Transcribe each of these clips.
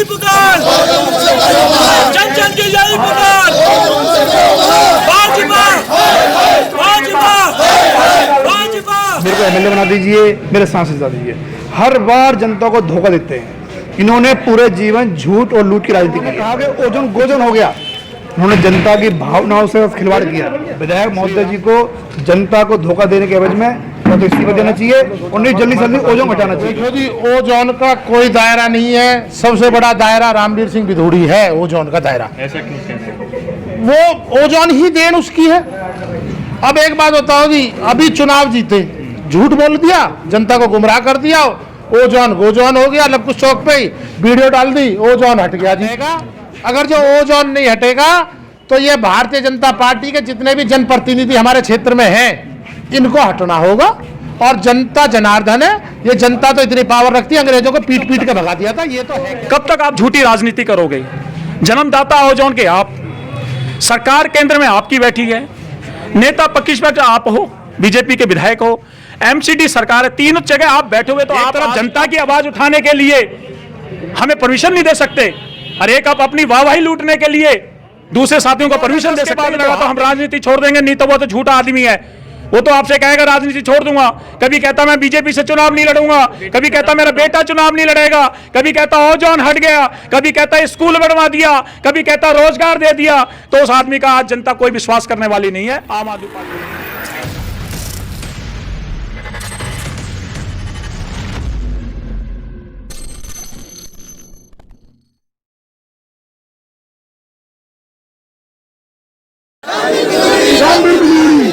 यही पुकार, जन जन की यही पुकार। भाजपा, भाजपा, भाजपा। मेरे को एमएलए बना दीजिए, मेरे सांसद बना दीजिए। हर बार जनता को धोखा देते हैं। इन्होंने पूरे जीवन झूठ और लूट की राजनीति की। कहा कि ओजन गोजन हो गया। उन्होंने जनता की भावनाओं से खिलवाड़ किया। विधायक महोदय जी को जनता को धोखा देने के एवज में तो इस्तीफा देना चाहिए और नहीं जल्दी से जल्दी ओजोन हटाना चाहिए। देखो जी, ओजोन का कोई दायरा नहीं है। सबसे बड़ा दायरा रामवीर सिंह बिधूड़ी है। ओजोन का दायरा ऐसा क्यों कहते हैं? वो ओजोन ही देन उसकी है। अब एक बात बताओ जी, अभी चुनाव जीते, झूठ बोल दिया, जनता को गुमराह कर दिया, ओजोन गोजोन हो गया। लबकुश चौक पे वीडियो डाल दी, ओजोन हट गया। जाएगा अगर जो ओजोन नहीं हटेगा तो ये भारतीय जनता पार्टी के जितने भी जनप्रतिनिधि हमारे क्षेत्र में हैं इनको हटना होगा। और जनता जनार्दन है, ये जनता तो इतनी पावर रखती है, अंग्रेजों को पीट पीट के भगा दिया था। ये तो है। कब तक आप झूठी राजनीति करोगे? जन्मदाता ओजोन के आप, सरकार केंद्र में आपकी बैठी है, नेता पक्षपक्ष आप हो, बीजेपी के विधायक हो, एमसीडी सरकार है, तीनों जगह आप बैठे हुए। तो आप तरफ जनता की आवाज उठाने के लिए हमें परमिशन नहीं दे सकते, और एक आप अपनी वाहवाही लूटने के लिए दूसरे साथियों को परमिशन दे सकते हैं। तो हम राजनीति छोड़ देंगे, नहीं तो वो तो झूठा आदमी है। वो तो आपसे कहेगा राजनीति छोड़ दूंगा, कभी कहता मैं बीजेपी से चुनाव नहीं लड़ूंगा, कभी कहता मेरा बेटा चुनाव नहीं लड़ेगा, कभी कहता ओजोन हट गया, कभी कहता स्कूल बनवा दिया, कभी कहता रोजगार दे दिया। तो उस आदमी का आज जनता कोई विश्वास करने वाली नहीं है। आम आदमी पार्टी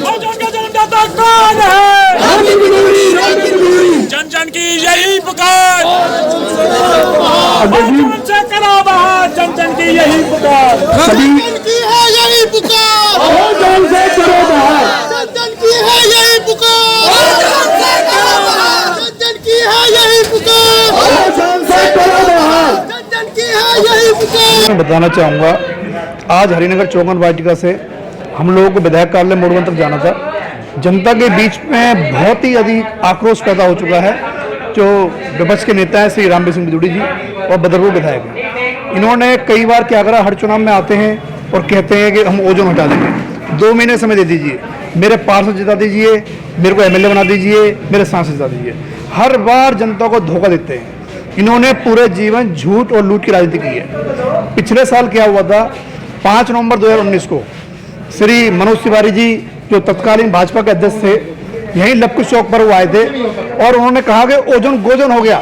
ओजोन का जन्मदाता कौन है? जन जन की यही पुकार। ओजोन से करो बाहर, जन जन की यही पुकार। जन की है यही पुकार। ओजोन से करो बाहर। जन की है यही पुकार। जन की है यही पुकार। ओजोन से करो बाहर। जन की है यही पुकार। मैं बताना चाहूँगा, आज हरिनगर चौगन वाटिका से हम लोगों को विधायक कार्यालय मोड़वन तक जाना था। जनता के बीच में बहुत ही अधिक आक्रोश पैदा हो चुका है। जो विपक्ष के नेता हैं श्री रामवीर सिंह बिधूड़ी जी और बदरपुर विधायक हैं, इन्होंने कई बार क्या करा, हर चुनाव में आते हैं और कहते हैं कि हम ओजोन हटा देंगे। 2 महीने समय दे दीजिए, मेरे पार्षद जिता दीजिए, मेरे को एमएलए बना दीजिए, मेरे सांसद जिता दीजिए। हर बार जनता को धोखा देते हैं। इन्होंने पूरे जीवन झूठ और लूट की राजनीति की है। पिछले साल क्या हुआ था, 5 नवंबर 2019 को श्री मनोज तिवारी जी जो तत्कालीन भाजपा के अध्यक्ष थे, यहीं लबकुश चौक पर वो आए थे और उन्होंने कहा कि ओजोन गोजन हो गया।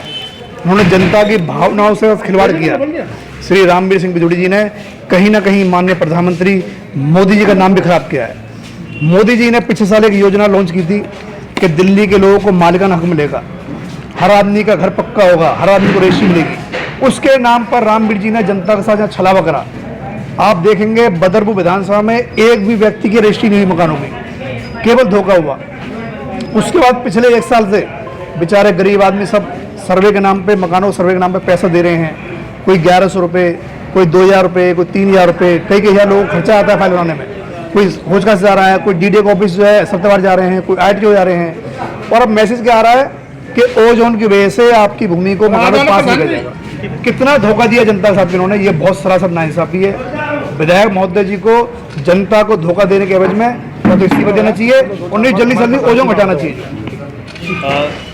उन्होंने जनता की भावनाओं से खिलवाड़ किया। श्री रामवीर सिंह बिधूड़ी जी ने कहीं ना कहीं माननीय प्रधानमंत्री मोदी जी का नाम भी खराब किया है। मोदी जी ने पिछले साल एक योजना लॉन्च की थी कि दिल्ली के लोगों को मालिकाना हक मिलेगा, हर आदमी का घर पक्का होगा, हर आदमी को रजिस्ट्री मिलेगी। उसके नाम पर रामवीर जी ने जनता के साथ छलावा करा। आप देखेंगे बदरपुर विधानसभा में एक भी व्यक्ति की रजिस्ट्री नहीं हुई मकानों की, केवल धोखा हुआ। उसके बाद पिछले 1 साल से बेचारे गरीब आदमी सब सर्वे के नाम पे, मकानों सर्वे के नाम पे पैसा दे रहे हैं। कोई 1100 रुपये, कोई 2000 रुपये, कोई 3000 रुपये, कई हज़ार लोगों को खर्चा आता है फाइल बनाने में। कोई होजका से जा रहा है, कोई डीडीए का ऑफिस जो है सप्ताहवार जा रहे हैं, कोई आईटीओ जा रहे हैं। और अब मैसेज क्या आ रहा है कि ओजोन की वजह से आपकी भूमि को मकानों पास नहीं करेगा। कितना धोखा दिया जनता के साथ इन्होंने, ये बहुत सरासर नाइंसाफी है। विधायक महोदय जी को जनता को धोखा देने के एवज में तो इस्तीफा देना चाहिए और नहीं जल्दी से जल्दी ओजोन हटाना चाहिए।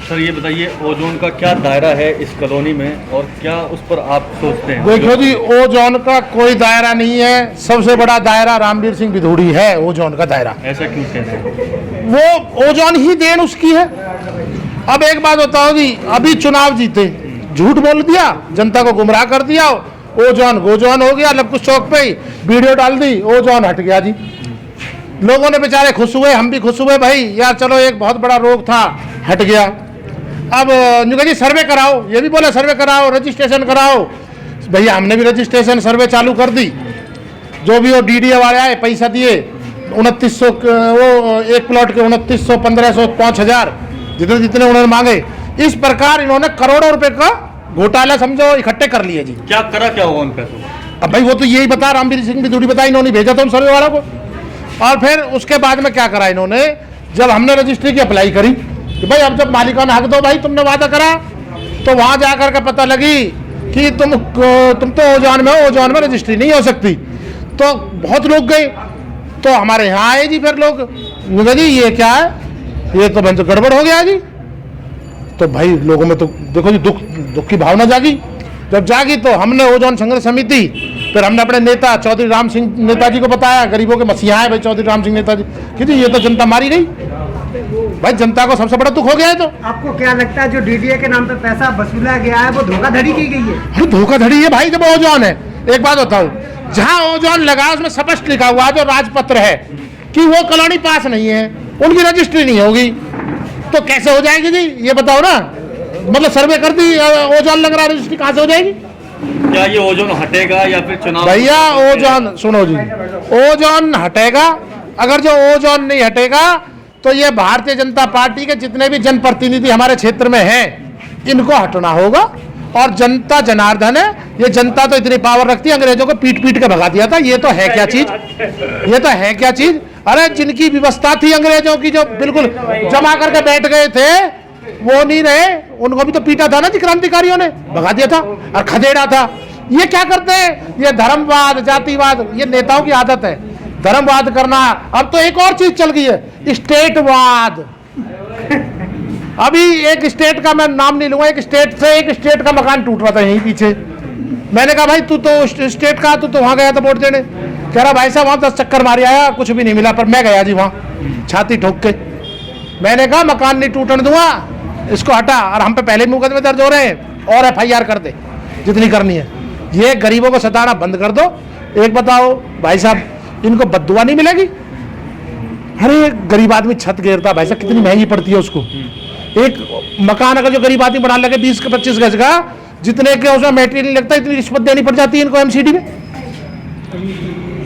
सर ये बताइए, ओजोन का क्या दायरा है इस कॉलोनी में और क्या उस पर आप सोचते हैं? देखो जी, ओजोन का कोई दायरा नहीं है। सबसे बड़ा दायरा रामवीर सिंह बिधूड़ी है। ओजोन का दायरा ऐसा क्यों कहते हैं? वो ओजोन ही देन उसकी है। अब एक बात बताओ जी, अभी चुनाव जीते, झूठ बोल दिया, जनता को गुमराह कर दिया, ओजोन गोजोन हो गया। लबकुश चौक पे वीडियो डाल दी, ओजोन हट गया जी। लोगों ने बेचारे खुश हुए, हम भी खुश हुए भाई यार, चलो एक बहुत बड़ा रोग था हट गया। अब जी सर्वे कराओ, ये भी बोला सर्वे कराओ, रजिस्ट्रेशन कराओ। भैया हमने भी रजिस्ट्रेशन सर्वे चालू कर दी। जो भी वो डीडीए वाले आए, पैसा दिए 2900, वो एक प्लॉट के 2900, 1500, 5000 जितने जितने उन्होंने मांगे। इस प्रकार इन्होंने करोड़ों रुपए का घोटाला समझो इकट्ठे कर लिए जी। क्या करा क्या हुआ उन पैसों? अब भाई वो तो यही बता, रामवीर सिंह बिधूड़ी बता, इन्होंने भेजा था उन सर्वे वालों को। और फिर उसके बाद में क्या करा इन्होंने, जब हमने रजिस्ट्री की अप्लाई करी कि भाई अब जब मालिकाना हक दो भाई, तुमने वादा करा, तो वहां जाकर के पता लगी कि तुम तो ओजोन में रजिस्ट्री नहीं हो सकती। तो बहुत लोग गए, तो हमारे यहाँ आए जी फिर लोग, जी ये क्या है, ये तो बंद गड़बड़ हो गया जी। तो भाई लोगों में तो देखो जी दुख की भावना जागी। जब जागी तो हमने ओजोन संघर्ष समिति, फिर हमने अपने नेता चौधरी राम सिंह नेताजी को बताया, गरीबों के मसीहा है भाई चौधरी राम सिंह नेताजी, कि जी ये तो जनता मारी गई भाई, जनता को सबसे बड़ा दुख हो गया है। तो आपको क्या लगता है जो डीडीए के नाम पे पैसा वसूला गया है वो धोखाधड़ी की गई है? अरे धोखाधड़ी है भाई, जब ओजोन है, एक बात बताओ, जहां ओजोन लगा उसमें स्पष्ट लिखा हुआ जो राजपत्र है कि वो कॉलोनी पास नहीं है, उनकी रजिस्ट्री नहीं होगी, तो कैसे हो जाएगी जी ये बताओ ना। मतलब सर्वे कर दी, ओजोन लग रहा है, रजिस्ट्री कहां से हो जाएगी? क्या ये ओजोन हटेगा या फिर चुनाव? भैया ओजोन सुनो जी, ओजोन हटेगा। अगर जो ओजोन नहीं हटेगा तो ये भारतीय जनता पार्टी के जितने भी जनप्रतिनिधि हमारे क्षेत्र में हैं इनको हटना होगा। और जनता जनार्दन है, ये जनता तो इतनी पावर रखती है, अंग्रेजों को पीट पीट के भगा दिया था। ये तो है क्या चीज, ये तो है क्या चीज। अरे जिनकी व्यवस्था थी अंग्रेजों की, जो बिल्कुल जमा करके बैठ गए थे, वो नहीं रहे, उनको भी तो पीटा था ना जी क्रांतिकारियों ने, भगा दिया था और खदेड़ा था। ये क्या करते हैं, ये धर्मवाद जातिवाद, ये नेताओं की आदत है धर्मवाद करना। अब तो एक और चीज चल गई है, स्टेटवाद। अभी एक स्टेट का मैं नाम नहीं लूंगा, एक स्टेट का मकान टूट रहा था यहीं पीछे। मैंने कहा भाई तू तो स्टेट का, तू तो वहां गया था वोट देने। कह रहा भाई साहब वहां 10 चक्कर मारे आया, कुछ भी नहीं मिला, पर मैं गया जी वहां छाती ठोक के। मैंने कहा मकान नहीं टूटने दूंगा, इसको हटा, और हम पे पहले मुकदमे दर्ज हो रहे हैं, और FIR कर दे जितनी करनी है। ये गरीबों को सताना बंद कर दो। एक बताओ भाई साहब, इनको बद्दुआ नहीं मिलेगी? अरे गरीब आदमी छत घेरता भाई साहब, कितनी महंगी पड़ती है उसको। एक मकान अगर जो गरीब आदमी बना लगे 20 के 25 गज का, जितने के उसमें मेटेरियल लगता है, इतनी रिश्वत देनी पड़ जाती है इनको MCD में।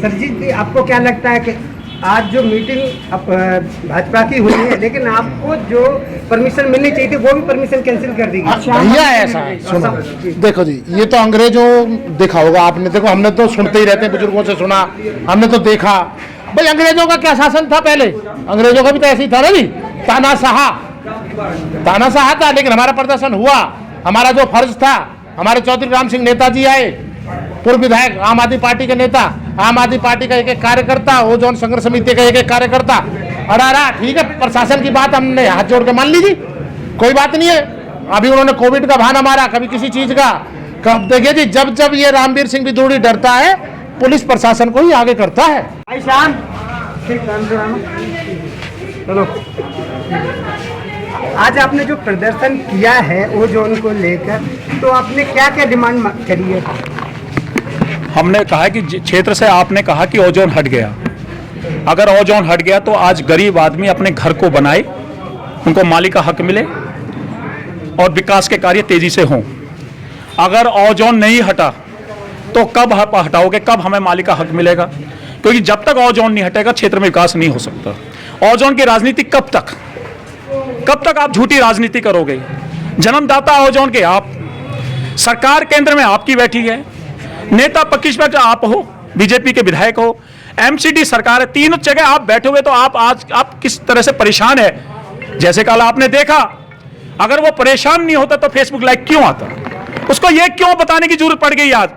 सरजीत जी आपको क्या लगता है कि आज जो मीटिंग भाजपा की हुई है, लेकिन आपको जो परमिशन मिलनी चाहिए थी वो भी परमिशन कैंसिल कर दी गई? भैया ऐसा है, सुनो देखो जी, ये तो अंग्रेजों देखा होगा आपने, देखो हमने तो सुनते ही रहते हैं, बुजुर्गों से सुना, हमने तो देखा भाई अंग्रेजों का क्या शासन था पहले। अंग्रेजों का भी तो ऐसे ही था ना जी, तानाशाह था, लेकिन हमारा प्रदर्शन हुआ, हमारा जो फर्ज था। हमारे चौधरी राम सिंह नेताजी आए, पूर्व विधायक, आम आदमी पार्टी के नेता, आम आदमी पार्टी का एक कार्यकर्ता, ओजोन संघर्ष समिति का एक कार्यकर्ता। अरे ठीक है, प्रशासन की बात हमने हाथ जोड़ के मान लीजिए, कोई बात नहीं है। अभी उन्होंने कोविड का बहाना मारा, कभी किसी चीज का। कब देखिए जी, जब जब ये रामवीर सिंह विदुड़ी डरता है, पुलिस प्रशासन को ही आगे करता है। चलो, आज आपने जो प्रदर्शन किया है ओजोन को लेकर, तो आपने क्या क्या डिमांड करी है? हमने कहा कि क्षेत्र से आपने कहा कि ओजोन हट गया। अगर ओजोन हट गया तो आज गरीब आदमी अपने घर को बनाए, उनको मालिक का हक मिले और विकास के कार्य तेजी से हों। अगर ओजोन नहीं हटा तो कब हटाओगे, कब हमें मालिक का हक मिलेगा? क्योंकि जब तक ओजोन नहीं हटेगा क्षेत्र में विकास नहीं हो सकता। ओजोन की राजनीति कब तक आप झूठी राजनीति करोगे? जन्मदाता ओजोन के आप, सरकार केंद्र में आपकी बैठी है, नेता पक्ष में आप हो, बीजेपी के विधायक हो, MCD सरकार है, तीनों जगह आप बैठे हुए, तो आप किस तरह से परेशान है? जैसे कल आपने देखा, अगर वो परेशान नहीं होता तो फेसबुक लाइव क्यों आता? उसको ये क्यों बताने की जरूरत पड़ गई आज?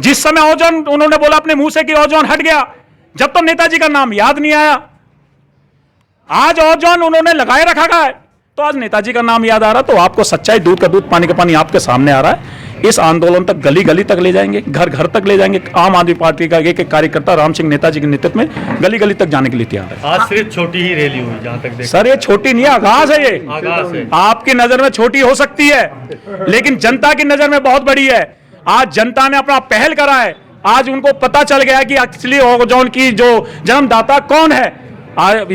जिस समय ओजोन उन्होंने बोला अपने मुंह से कि ओजोन हट गया, जब तो नेताजी का नाम याद नहीं आया। आज ओजोन उन्होंने लगाए रखा है तो आज नेताजी का नाम याद आ रहा। तो आपको सच्चाई, दूध का दूध पानी का पानी आपके सामने आ रहा है। इस आंदोलन तक गली गली तक ले जाएंगे, घर घर तक ले जाएंगे। आम आदमी पार्टी का एक कार्यकर्ता राम सिंह नेताजी के नेतृत्व में गली गली तक जाने के लिए तैयार है। आज सिर्फ छोटी ही रैली हुई जहां तक देखा। सर ये छोटी नहीं है, आगाज है। ये आगाज है। आपकी नजर में छोटी हो सकती है, लेकिन जनता की नजर में बहुत बड़ी है। आज जनता ने अपना पहल करा है, आज उनको पता चल गया कि एक्चुअली ओजोन की जो जन्मदाता कौन है।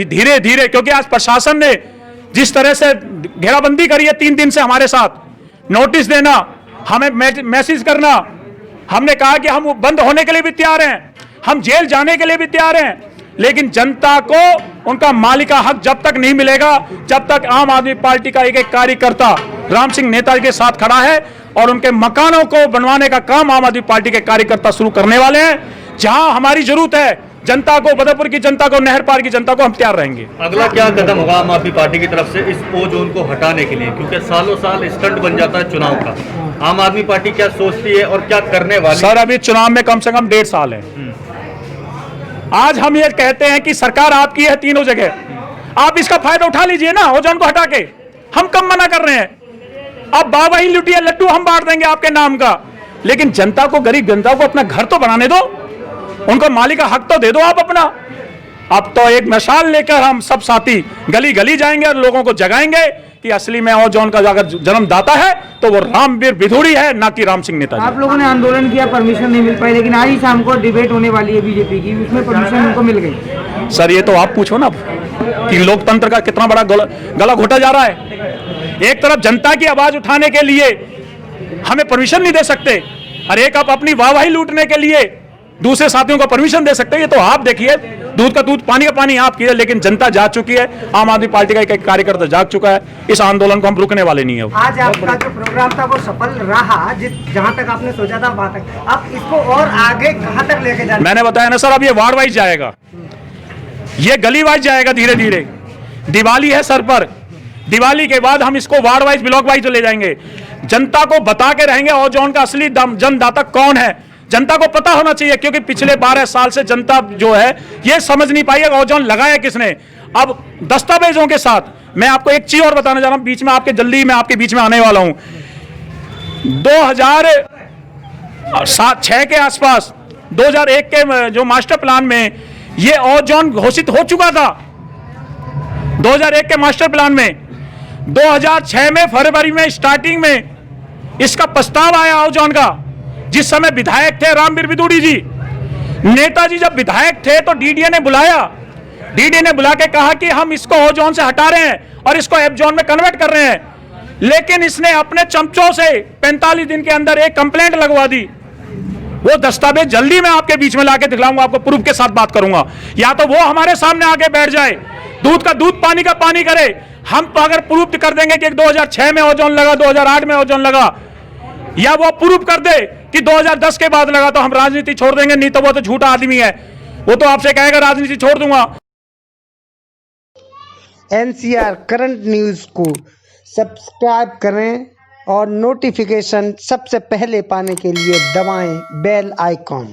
धीरे धीरे, क्योंकि आज प्रशासन ने जिस तरह से घेराबंदी करी है 3 दिन से हमारे साथ, नोटिस देना, हमें मैसेज करना, हमने कहा कि हम बंद होने के लिए भी तैयार हैं, हम जेल जाने के लिए भी तैयार हैं, लेकिन जनता को उनका मालिका हक जब तक नहीं मिलेगा, जब तक आम आदमी पार्टी का एक एक कार्यकर्ता राम सिंह नेताजी के साथ खड़ा है और उनके मकानों को बनवाने का काम आम आदमी पार्टी के कार्यकर्ता शुरू करने वाले हैं। जहां हमारी जरूरत है जनता को, बदरपुर की जनता को, नहर पार की जनता को हम तैयार रहेंगे। अगला क्या कदम होगा आम आदमी पार्टी की तरफ से इस ओ जोन को हटाने के लिए, क्योंकि सालों साल स्टंट बन जाता है चुनाव का। आम आदमी पार्टी क्या सोचती है और क्या करने वाली? सर अभी चुनाव में कम से कम 1.5 साल है। आज हम ये कहते हैं कि सरकार आपकी है तीनों जगह, आप इसका फायदा उठा लीजिए ना, ओ जोन को हटा के। हम कम मना कर रहे हैं, अब बाबा ही लुटिया लड्डू हम बांट देंगे आपके नाम का, लेकिन जनता को, गरीब जनता को अपना घर तो बनाने दो, उनको मालिक का हक तो दे दो आप अपना। अब तो एक मशाल लेकर हम सब साथी गली गली जाएंगे और लोगों को जगाएंगे कि असली में ओ जोन का अगर जन्मदाता है तो वो रामवीर विधूड़ी है, ना कि राम सिंह नेताजी। आप लोगों ने आंदोलन किया, परमिशन नहीं मिल पाई, लेकिन आज ही शाम को डिबेट होने वाली है बीजेपी की, उसमें परमिशन उनको मिल गई। सर ये तो आप पूछो ना कि लोकतंत्र का कितना बड़ा गला घोटा जा रहा है। एक तरफ जनता की आवाज उठाने के लिए हमें परमिशन नहीं दे सकते, और एक आप अपनी वाहवाही लूटने के लिए दूसरे साथियों को परमिशन दे सकते हैं। ये तो आप देखिए, दूध का दूध पानी का पानी आप किए, लेकिन जनता जाग चुकी है। आम आदमी पार्टी का एक कार्यकर्ता जाग चुका है, इस आंदोलन को हम रुकने वाले नहीं है। आज आपका जो प्रोग्राम था वो सफल रहा, जहां तक आपने सोचा था वहां तक, आप इसको और आगे कहां तक लेके जाना? मैंने बताया ना सर, अब ये वार्ड वाइज जाएगा, ये गली वाइज जाएगा धीरे धीरे। दिवाली है सर पर, दिवाली के बाद हम इसको वार्ड वाइज, ब्लॉक वाइज ले जाएंगे। जनता को बता के रहेंगे ओ जोन का असली जन्मदाता कौन है। जनता को पता होना चाहिए, क्योंकि पिछले 12 साल से जनता जो है ये समझ नहीं पाई है ओ जोन लगाया किसने। अब दस्तावेजों के साथ मैं आपको एक चीज और बताना चाह रहा हूं, बीच में आपके जल्दी मैं आपके बीच में आने वाला हूं। 2006 के आसपास, 2001 के जो मास्टर प्लान में ये ओ जोन घोषित हो चुका था। 2001 के मास्टर प्लान में 2006 में फरवरी में स्टार्टिंग में इसका प्रस्ताव आया ओ जोन का, जिस समय विधायक थे रामवीर विधूड़ी जी। नेताजी जब विधायक थे तो डीडीए ने बुलाया, डीडीए ने बुला के कहा कि हम इसको ओ जोन से हटा रहे हैं और इसको एफ जोन में कन्वर्ट कर रहे हैं, लेकिन इसने अपने चमचों से 45 दिन के अंदर एक कंप्लेंट लगवा दी। वो दस्तावेज जल्दी मैं आपके बीच में लाके दिखलाऊंगा, आपको प्रूफ के साथ बात करूंगा। या तो वो हमारे सामने आके बैठ जाए, दूध का दूध पानी का पानी करे। हम तो अगर प्रूफ कर देंगे कि 2006 में ओ जोन लगा, 2008 में ओ जोन लगा, या वो प्रूफ कर दे कि 2010 के बाद लगा, तो हम राजनीति छोड़ देंगे। नहीं तो वो तो झूठा आदमी है, वो तो आपसे कहेगा राजनीति छोड़ दूंगा। NCR करंट न्यूज को सब्सक्राइब करें और नोटिफिकेशन सबसे पहले पाने के लिए दबाएं बेल आइकॉन।